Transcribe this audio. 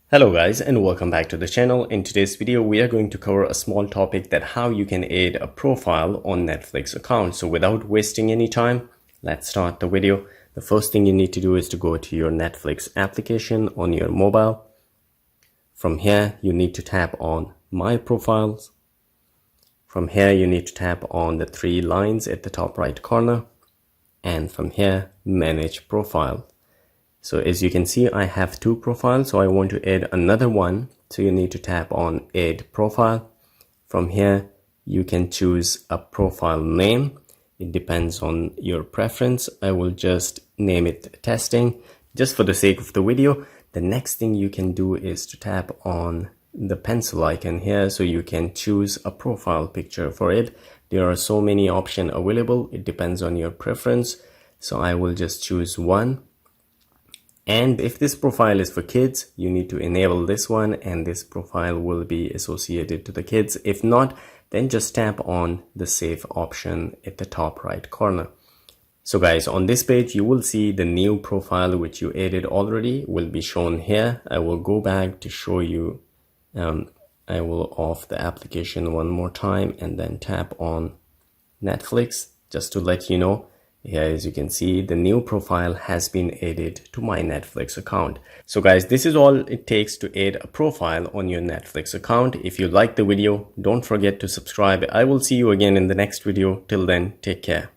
Hello guys and welcome back to the channel. In today's video we are going to cover a small topic that how you can add a profile on Netflix account. So without wasting any time, let's start the video. The first thing you need to do is to go to your Netflix application on your mobile. From here you need to tap on My Profiles. From here you need to tap on the three lines at the top right corner, and from here Manage Profile. So as you can see, I have two profiles, so I want to add another one. So you need to tap on Add Profile. From here, you can choose a profile name. It depends on your preference. I will just name it Testing, just for the sake of the video. The next thing you can do is to tap on the pencil icon here, so you can choose a profile picture for it. There are so many options available. It depends on your preference. So I will just choose one. And if this profile is for kids, you need to enable this one, and this profile will be associated to the kids. If not, then just tap on the save option at the top right corner. So guys, on this page, you will see the new profile which you added already will be shown here. I will go back to show you. I will off the application one more time and then tap on Netflix just to let you know. Here, as you can see, the new profile has been added to my Netflix account. So guys, this is all it takes to add a profile on your Netflix account. If you like the video, don't forget to subscribe. I will see you again in the next video. Till then, take care.